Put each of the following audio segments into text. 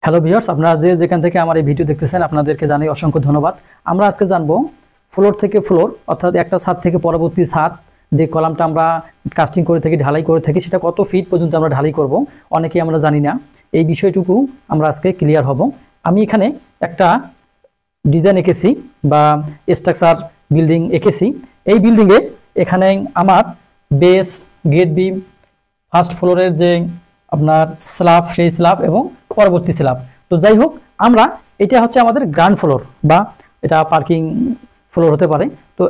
Hello viewers, আপনারা যে যেখান থেকে আমার এই ভিডিও দেখতেছেন আপনাদেরকে জানাই অসংখ্য ধন্যবাদ। আমরা আজকে জানবো ফ্লোর থেকে ফ্লোর অর্থাৎ একটা ছাদ থেকে পরবর্তী ছাদ যে কলামটা আমরা কাস্টিং করে থাকি, ঢালাই করে থাকি, সেটা কত ফিট পর্যন্ত আমরা ঢালাই করব অনেকেই আমরা জানি না। এই বিষয়টুকু আমরা আজকে ক্লিয়ার হব। আমি এখানে একটা ডিজাইন এঁকেছি বা স্ট্রাকচার বিল্ডিং এঁকেছি। এই বিল্ডিংয়ে এখানে আমার বেস, গেট বিম, ফার্স্ট ফ্লোরের যে আপনার স্ল্যাব, সেই স্ল্যাব এবং পরবর্তী স্ল্যাব। তো যাই হোক, আমরা এটা হচ্ছে আমাদের গ্রাউন্ড ফ্লোর বা এটা পার্কিং ফ্লোর হতে পারে। তো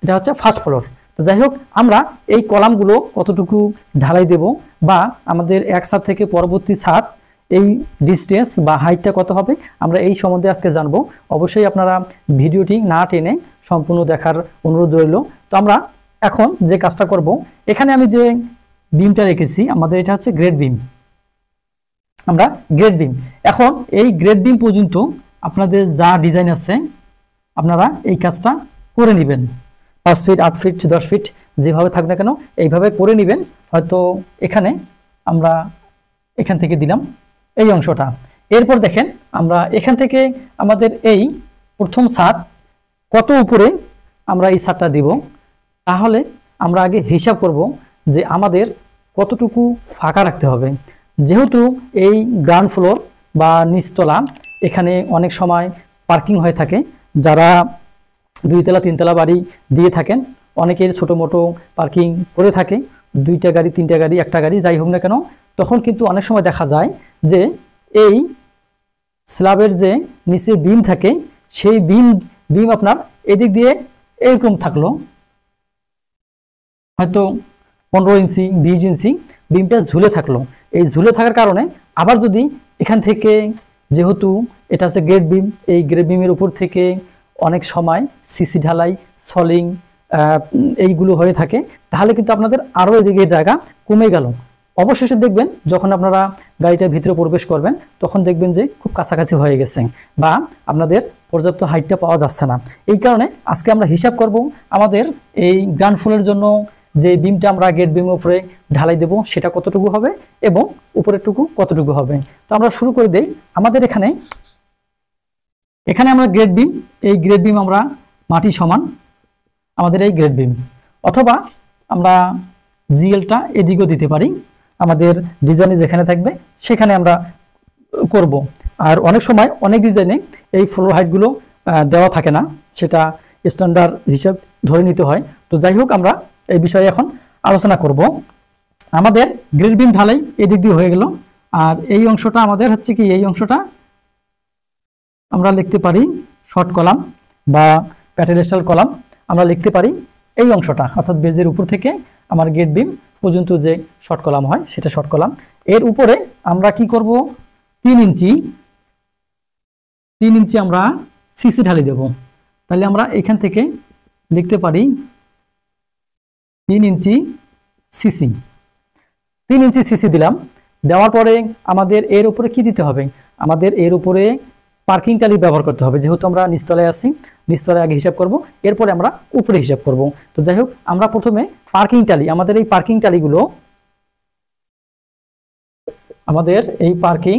এটা হচ্ছে ফার্স্ট ফ্লোর। তো যাই হোক, আমরা এই কলামগুলো কতটুকু ঢালাই দেব বা আমাদের এক ছাদ থেকে পরবর্তী ছাদ এই ডিস্টেন্স বা হাইটটা কত হবে, আমরা এই সম্বন্ধে আজকে জানবো। অবশ্যই আপনারা ভিডিওটি না টেনে সম্পূর্ণ দেখার অনুরোধ রইল। তো আমরা এখন যে কাজটা করব, এখানে আমি যে বিমটা রেখেছি আমাদের এটা হচ্ছে গ্রেড বিম। আমরা গ্রেড বিম, এখন এই গ্রেড বিম পর্যন্ত আপনাদের যা ডিজাইন আছে আপনারা এই কাজটা করে নেবেন। 5 ফিট, 8 ফিট, 10 ফিট যেভাবে থাক না কেন এইভাবে করে নেবেন। হয়তো এখানে আমরা এখান থেকে দিলাম এই অংশটা। এরপর দেখেন আমরা এখান থেকে আমাদের এই প্রথম ছাদ কত উপরে আমরা এই ছাদটা দিব, তাহলে আমরা আগে হিসাব করব যে আমাদের কতটুকু ফাঁকা রাখতে হবে। যেহেতু এই গ্রাউন্ড ফ্লোর বা নিচতলা এখানে অনেক সময় পার্কিং হয়ে থাকে, যারা 2 তলা 3 তলা বাড়ি দিয়ে থাকেন অনেকের ছোটো মোটো পার্কিং করে থাকে, 2টা গাড়ি, 3টা গাড়ি, 1টা গাড়ি, যাই হোক না কেন, তখন কিন্তু অনেক সময় দেখা যায় যে এই স্ল্যাবের যে নিচে বিম থাকে সেই বিম আপনার এদিক দিয়ে এরকম থাকলো, হয়তো 15 ইঞ্চি 20 ইঞ্চি বিমটা ঝুলে থাকলো। এই ঝুলে থাকার কারণে আবার যদি এখান থেকে, যেহেতু এটা আছে গ্রেড বিম, এই গ্রেড বিমের উপর থেকে অনেক সময় সিসি ঢালাই, সলিং এইগুলো হয়ে থাকে, তাহলে কিন্তু আপনাদের আরও এদিকে জায়গা কমে গেল। অবশেষে দেখবেন যখন আপনারা গাড়িটার ভিতরে প্রবেশ করবেন তখন দেখবেন যে খুব কাছাকাছি হয়ে গেছে বা আপনাদের পর্যাপ্ত হাইটটা পাওয়া যাচ্ছে না। এই কারণে আজকে আমরা হিসাব করব আমাদের এই গ্রাউন্ড ফ্লোরের জন্য যে বিমটা আমরা গেট বিমের উপরে ঢালাই দেব সেটা কতটুকু হবে এবং উপরেরটুকু কতটুকু হবে। তো আমরা শুরু করে দেই। আমাদের এখানে আমরা গ্রেড বিম, এই গ্রেড বিম আমরা মাটি সমান আমাদের এই গ্রেড বিম, অথবা আমরা জিএলটা এদিকেও দিতে পারি, আমাদের ডিজাইনে যেখানে থাকবে সেখানে আমরা করব। আর অনেক সময় অনেক ডিজাইনে এই ফ্লোর হাইটগুলো দেওয়া থাকে না, সেটা স্ট্যান্ডার্ড হিসাব ধরে নিতে হয়। তো যাই হোক, আমরা এই বিষয়ে এখন আলোচনা করব। আমাদের গ্রেড বিম ঢালাই এদিক দিয়ে হয়ে গেল, আর এই অংশটা আমাদের হচ্ছে কি, এই অংশটা আমরা লিখতে পারি শর্ট কলাম বা প্যাটেলেস্টাল কলাম। আমরা লিখতে পারি এই অংশটা, অর্থাৎ বেজের উপর থেকে আমার গেট বিম পর্যন্ত যে শর্ট কলাম হয় সেটা শর্ট কলাম। এর উপরে আমরা কি করব, 3 ইঞ্চি আমরা সিসি ঢালি দেব। তাহলে আমরা এখান থেকে লিখতে পারি 3 ইঞ্চি সিসি। 3 ইঞ্চি সিসি দিলাম। দেওয়ার পরে আমাদের এর উপরে কি দিতে হবে, আমাদের এর উপরে পার্কিং টালি ব্যবহার করতে হবে। যেহেতু আমরা নিচতলায় আছি, নিচতলায় আগে হিসাব করব, এরপরে আমরা উপরে হিসাব করব। তো যাই হোক, আমরা প্রথমে পার্কিং টালি, আমাদের এই পার্কিং টালিগুলো, আমাদের এই পার্কিং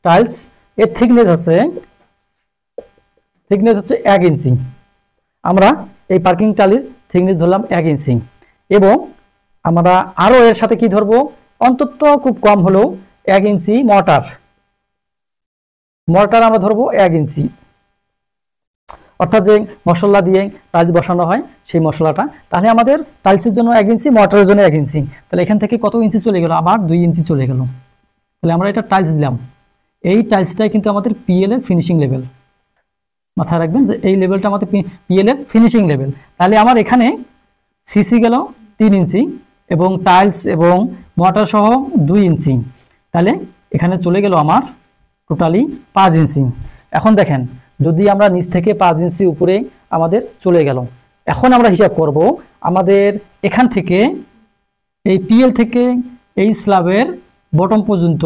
টাইলস এর থিকনেস হচ্ছে 1 ইঞ্চি। আমরা এই পার্কিং টালির থিকনেস ধরলাম 1 ইঞ্চি, এবং আমরা আরও এর সাথে কি ধরবো, অন্তত খুব কম হলেও 1 ইঞ্চি মর্টার আমরা ধরবো 1 ইঞ্চি, অর্থাৎ যে মশলা দিয়ে টাইলস বসানো হয় সেই মশলাটা। তাহলে আমাদের টাইলসের জন্য 1 ইঞ্চি, মর্টারের জন্য 1 ইঞ্চি। তাহলে এখান থেকে কত ইঞ্চি চলে গেল, আবার 2 ইঞ্চি চলে গেল। তাহলে আমরা এটা টাইলস দিলাম। এই টাইলসটাই কিন্তু আমাদের পিএল এর ফিনিশিং লেভেল। মাথায় রাখবেন যে এই লেভেলটা আমাদের পিএল এর ফিনিশিং লেভেল। তাহলে আমার এখানে সিসি গেল 3 ইঞ্চি এবং টাইলস এবং মর্টার সহ 2 ইঞ্চি। তাহলে এখানে চলে গেল আমার টোটালি 5 ইঞ্চি। এখন দেখেন, যদি আমরা নিচ থেকে 5 ইঞ্চি উপরে আমাদের চলে গেল, এখন আমরা হিসাব করব আমাদের এখান থেকে এই পিএল থেকে এই স্ল্যাবের বটম পর্যন্ত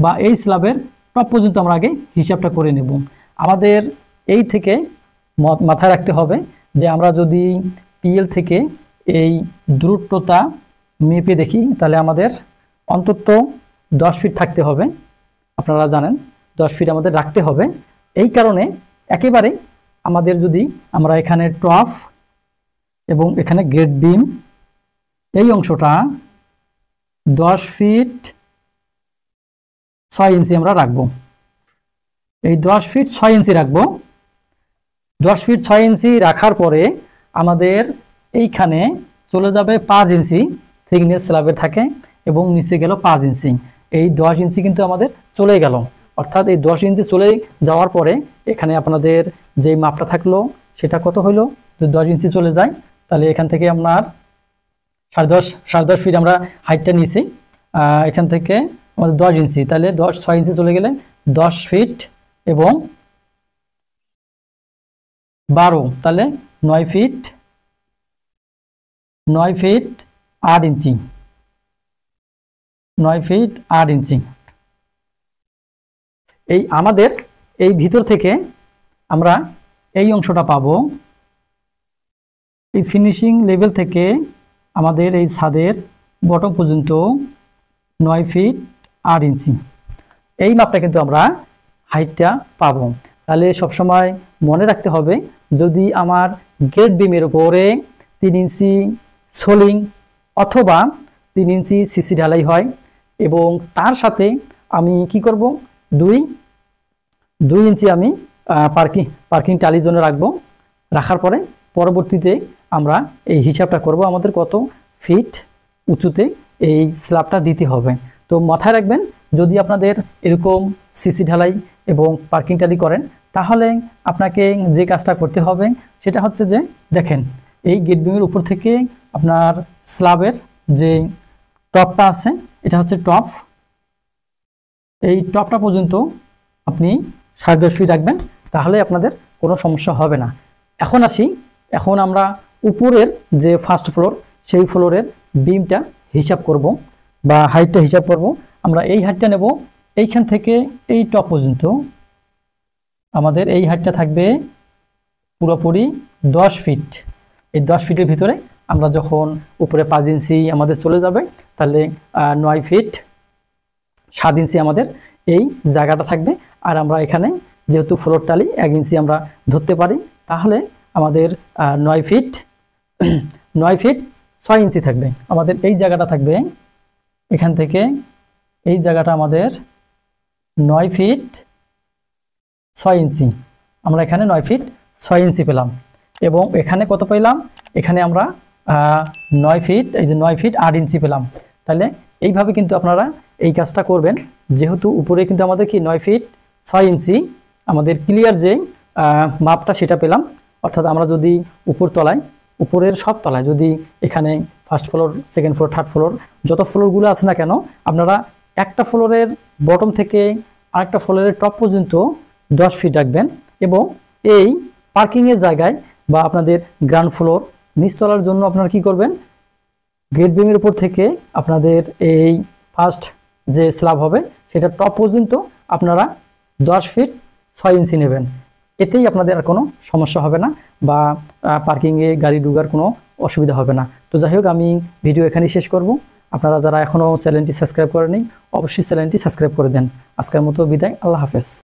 বা এই স্ল্যাবের টপ পর্যন্ত আমরা আগে হিসাবটা করে নেব। আমাদের এই থেকে মাথায় রাখতে হবে যে আমরা যদি পিএল থেকে এই দূরত্বটা মেপে দেখি, তাহলে আমাদের অন্তত 10 ফিট থাকতে হবে। আপনারা জানেন 10 ফিট আমাদের রাখতে হবে। এই কারণে একেবারে আমাদের যদি আমরা এখানে টপ এবং এখানে গ্রেড বিম এই অংশটা 10 ফিট 6 ইঞ্চি আমরা রাখবো। এই 10 ফিট 6 ইঞ্চি রাখবো। 10 ফিট 6 ইঞ্চি রাখার পরে আমাদের এইখানে চলে যাবে 5 ইঞ্চি থিকনেস স্ল্যাবের থাকে এবং নিচে গেল 5 ইঞ্চি। এই 10 ইঞ্চি কিন্তু আমাদের চলে গেল। অর্থাৎ এই 10 ইঞ্চি চলে যাওয়ার পরে এখানে আপনাদের যেই মাপটা থাকলো সেটা কত হইলো, যদি 10 ইঞ্চি চলে যায় তাহলে এখান থেকে আপনার 10.5 ফিট আমরা হাইটটা নিয়েছি। এখান থেকে আমাদের 10 ইঞ্চি, তাহলে 6 ইঞ্চি চলে গেলে 10 ফিট এবং 12, তাহলে 9 ফিট 8 ইঞ্চি, 9 ফিট 8 ইঞ্চি। এই আমাদের এই ভিতর থেকে আমরা এই অংশটা পাবো। এই ফিনিশিং লেভেল থেকে আমাদের এই ছাদের বটম পর্যন্ত 9 ফিট 8 ইঞ্চি। এই মাপটা কিন্তু আমরা হাইটটা পাবো। তাহলে সবসময় মনে রাখতে হবে, যদি আমার গেট বিমের উপরে 3 ইঞ্চি সোলিং অথবা 3 ইঞ্চি সিসি ঢালাই হয় এবং তার সাথে আমি কি করব, 2 ইঞ্চি আমি পার্কিং টালির জন্য রাখবো। রাখার পরে পরবর্তীতে আমরা এই হিসাবটা করব আমাদের কত ফিট উঁচুতে এই স্ল্যাবটা দিতে হবে। তো মাথায় রাখবেন, যদি আপনাদের এরকম সিসি ঢালাই এবং পার্কিং টালি করেন তাহলে আপনাকে যে কাজটা করতে হবে সেটা হচ্ছে যে দেখেন, এই গেট বিমের উপর থেকে আপনার স্ল্যাবের যে টপটা আছে এটা হচ্ছে টপ। এই টপটা পর্যন্ত আপনি 10.5 ফিট রাখবেন, তাহলে আপনাদের কোনো সমস্যা হবে না। এখন আসি, এখন আমরা উপরের যে ফার্স্ট ফ্লোর সেই ফ্লোরের বিমটা হিসাব করব বা হাইটটা হিসাব করব। আমরা এই হাইটটা নেব, এইখান থেকে এই টপ পর্যন্ত আমাদের এই হাইটটা থাকবে পুরোপুরি 10 ফিট। এই 10 ফিটের ভিতরে আমরা যখন উপরে 5 ইঞ্চি আমাদের চলে যাবে তাহলে 9 ফিট 7 ইঞ্চি আমাদের এই জায়গাটা থাকবে। আর আমরা এখানে যেহেতু ফ্লোর টালি 1 ইঞ্চি আমরা ধরতে পারি, তাহলে আমাদের 9 ফিট 6 ইঞ্চি থাকবে। আমাদের এই জায়গাটা থাকবে, এখান থেকে এই জায়গাটা আমাদের 9 ফিট 6 ইঞ্চি। আমরা এখানে 9 ফিট 6 ইঞ্চি পেলাম এবং এখানে কত পেলাম, এখানে আমরা 9 ফিট, এই যে 9 ফিট 8 ইঞ্চি পেলাম। তাহলে এইভাবে কিন্তু আপনারা এই কাজটা করবেন। যেহেতু উপরে কিন্তু আমাদের কি 9 ফিট 6 ইঞ্চি আমাদের ক্লিয়ার যে মাপটা সেটা পেলাম। অর্থাৎ আমরা যদি উপরের সব তলায় যদি এখানে first floor, second floor, third floor যত ফ্লোরগুলো আছে না কেন, আপনারা একটা ফ্লোরের বটম থেকে আরেকটা ফ্লোরের টপ পর্যন্ত 10 ফিট রাখবেন এবং এই পার্কিংয়ের জায়গায় বা আপনাদের গ্রাউন্ড ফ্লোর নিচতলার জন্য আপনারা কি করবেন, গেট বিমের উপর থেকে আপনাদের এই ফার্স্ট যে স্ল্যাব হবে সেটা টপ পর্যন্ত আপনারা 10 ফিট 6 ইঞ্চি নেবেন। এতেই আপনাদের আর কোনো সমস্যা হবে না বা পার্কিংয়ে গাড়ি ঢোকার কোনো অসুবিধা হবে না। তো যাই হোক, আমি ভিডিও এখানেই শেষ করব। আপনারা যারা এখনও চ্যানেলটি সাবস্ক্রাইব করেনি অবশ্যই চ্যানেলটি সাবস্ক্রাইব করে দেন। আজকের মতো বিদায়, আল্লাহ হাফেজ।